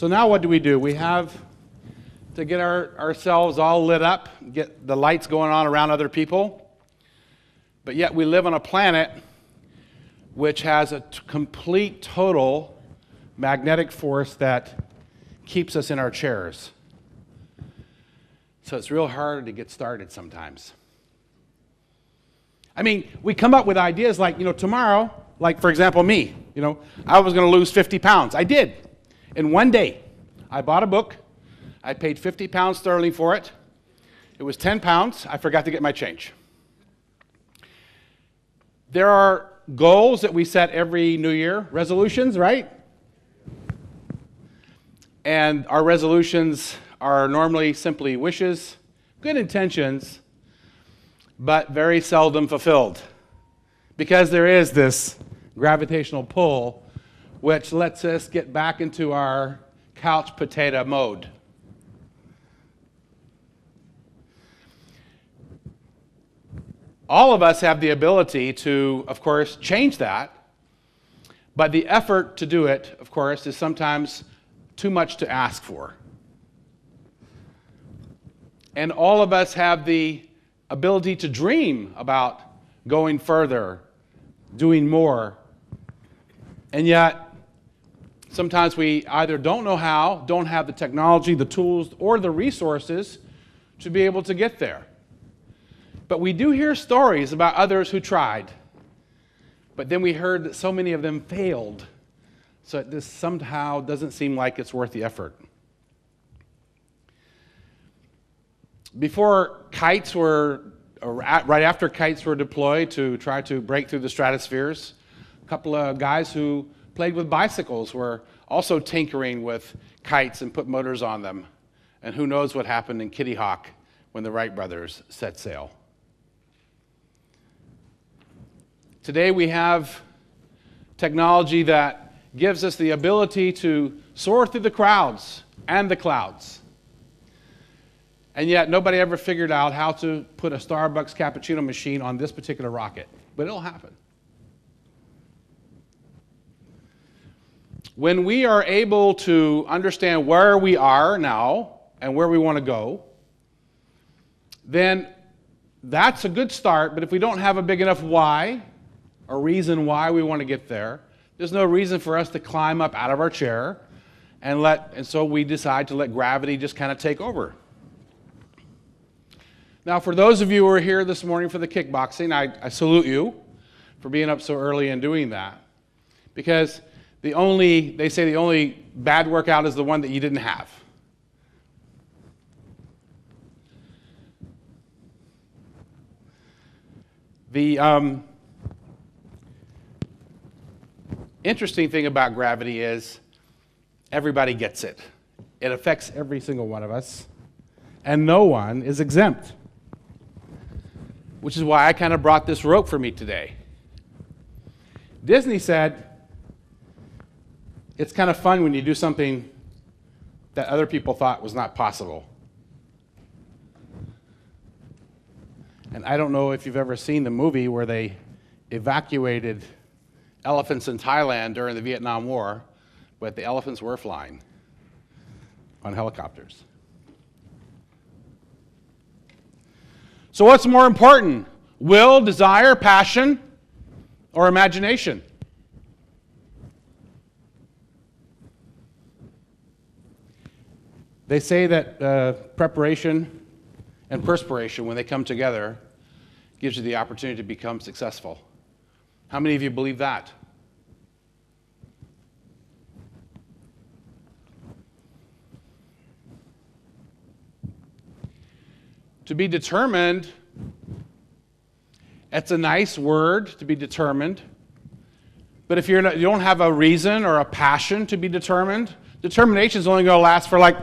So now what do? We have to get ourselves all lit up, get the lights going on around other people, but yet we live on a planet which has a complete, total magnetic force that keeps us in our chairs. So it's real hard to get started sometimes. I mean, we come up with ideas like, tomorrow, like for example me, I was going to lose 50 pounds. I did. In one day, I bought a book. I paid 50 pounds sterling for it. It was 10 pounds. I forgot to get my change. There are goals that we set every New Year, resolutions, right? And our resolutions are normally simply wishes, good intentions, but very seldom fulfilled. Because there is this gravitational pull which lets us get back into our couch potato mode. All of us have the ability to, of course, change that, but the effort to do it, of course, is sometimes too much to ask for. And all of us have the ability to dream about going further, doing more, and yet sometimes we either don't know how, don't have the technology, the tools, or the resources to be able to get there. But we do hear stories about others who tried, but then we heard that so many of them failed, so this somehow doesn't seem like it's worth the effort. Before kites were, or right after kites were deployed to try to break through the stratospheres, a couple of guys who played with bicycles were also tinkering with kites and put motors on them. And who knows what happened in Kitty Hawk when the Wright brothers set sail. Today we have technology that gives us the ability to soar through the crowds and the clouds. And yet nobody ever figured out how to put a Starbucks cappuccino machine on this particular rocket. But it'll happen. When we are able to understand where we are now and where we want to go, then that's a good start. But if we don't have a big enough why, or reason why we want to get there, there's no reason for us to climb up out of our chair and so we decide to let gravity just kind of take over. Now, for those of you who are here this morning for the kickboxing, I salute you for being up so early and doing that. Because they say the only bad workout is the one that you didn't have. The interesting thing about gravity is everybody gets it. It affects every single one of us, and no one is exempt. Which is why I kind of brought this rope for me today. Disney said, it's kind of fun when you do something that other people thought was not possible. And I don't know if you've ever seen the movie where they evacuated elephants in Thailand during the Vietnam War, but the elephants were flying on helicopters. So what's more important? Will, desire, passion, or imagination? They say that preparation and perspiration, when they come together, gives you the opportunity to become successful. How many of you believe that? To be determined, it's a nice word, to be determined. But if you don't have a reason or a passion to be determined, determination is only going to last for like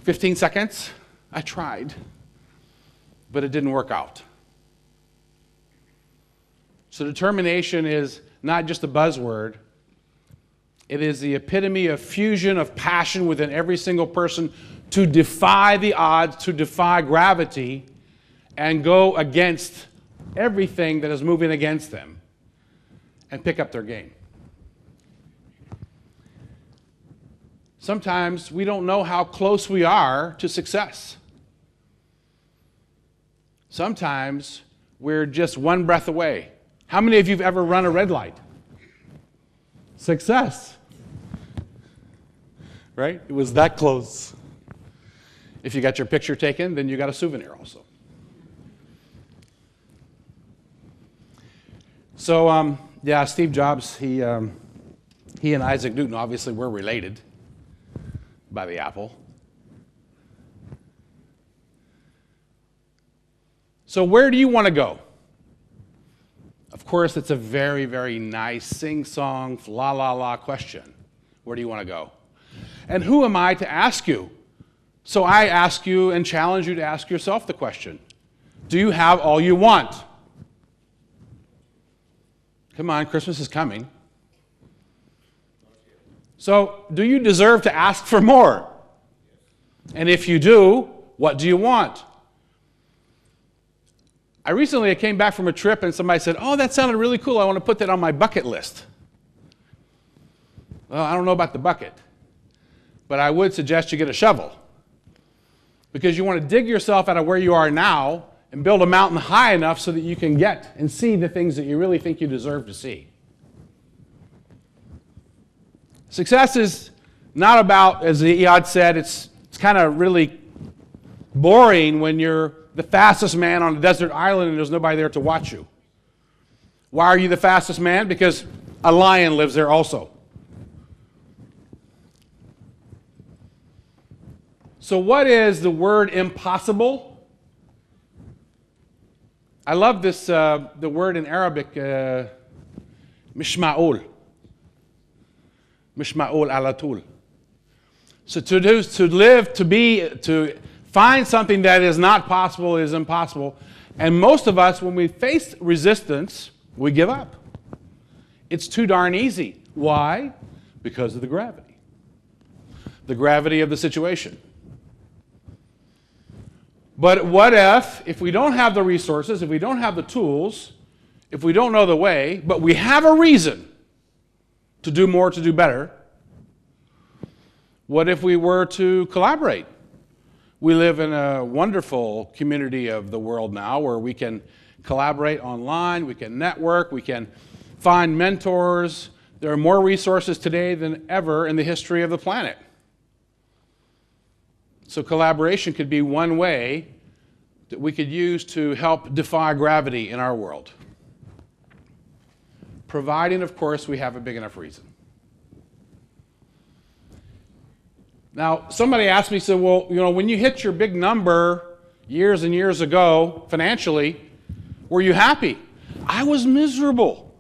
15 seconds. I tried, but it didn't work out. So determination is not just a buzzword. It is the epitome of fusion of passion within every single person to defy the odds, to defy gravity, and go against everything that is moving against them and pick up their game. sometimes we don't know how close we are to success. Sometimes we're just one breath away. How many of you have ever run a red light? Success. Right? It was that close. If you got your picture taken, then you got a souvenir also. So, yeah, Steve Jobs, he and Isaac Newton obviously were related by the apple. So where do you want to go? Of course, it's a very, very nice sing-song, la-la-la question. Where do you want to go? And who am I to ask you? So I ask you and challenge you to ask yourself the question. Do you have all you want? Come on, Christmas is coming. So, do you deserve to ask for more? And if you do, what do you want? I recently came back from a trip and somebody said, oh, that sounded really cool. I want to put that on my bucket list. Well, I don't know about the bucket, but I would suggest you get a shovel, because you want to dig yourself out of where you are now and build a mountain high enough so that you can get and see the things that you really think you deserve to see. Success is not about, as Iyad said, it's kind of really boring when you're the fastest man on a desert island and there's nobody there to watch you. Why are you the fastest man? Because a lion lives there also. So what is the word impossible? I love this, the word in Arabic, mishma'ul. Mishma'ul ala tul. So to find something that is not possible is impossible. And most of us, when we face resistance, we give up. It's too darn easy. Why? Because of the gravity. The gravity of the situation. But what if we don't have the resources, if we don't have the tools, if we don't know the way, but we have a reason to do more, to do better? What if we were to collaborate? We live in a wonderful community of the world now where we can collaborate online, we can network, we can find mentors. There are more resources today than ever in the history of the planet. So collaboration could be one way that we could use to help defy gravity in our world. Providing, of course, we have a big enough reason. Now, somebody asked me, said, well, you know, when you hit your big number years and years ago, financially, were you happy? I was miserable.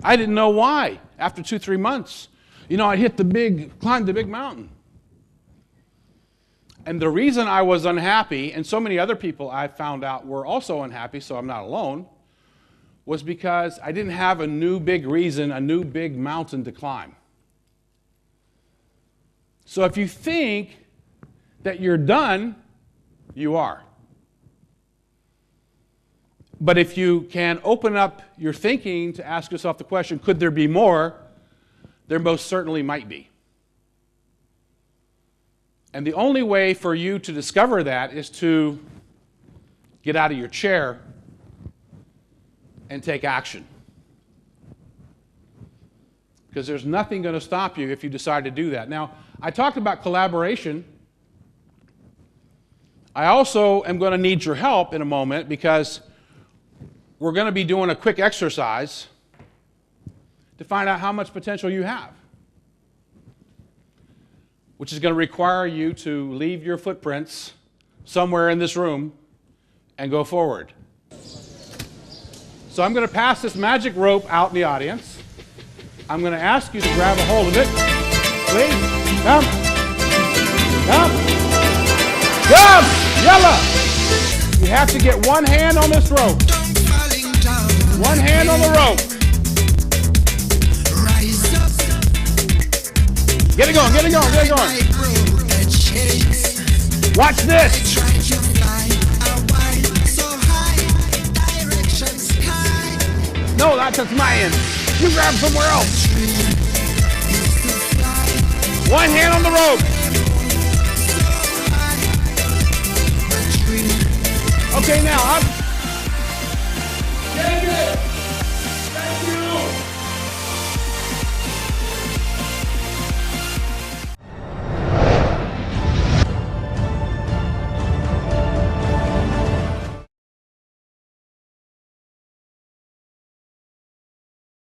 I didn't know why after 2-3 months. You know, I climbed the big mountain. And the reason I was unhappy, and so many other people I found out were also unhappy, so I'm not alone, was because I didn't have a new big reason, a new big mountain to climb. So if you think that you're done, you are. But if you can open up your thinking to ask yourself the question, could there be more? There most certainly might be. And the only way for you to discover that is to get out of your chair and take action. Because there's nothing going to stop you if you decide to do that. Now, I talked about collaboration. I also am going to need your help in a moment, because we're going to be doing a quick exercise to find out how much potential you have, which is going to require you to leave your footprints somewhere in this room and go forward. So I'm going to pass this magic rope out in the audience. I'm going to ask you to grab a hold of it. Please. Come. Come. Come. Yalla. You have to get one hand on this rope. One hand on the rope. Get it going, get it going, get it going. Watch this. No, that's my end. You grab somewhere else. One hand on the rope. Okay, now I'm...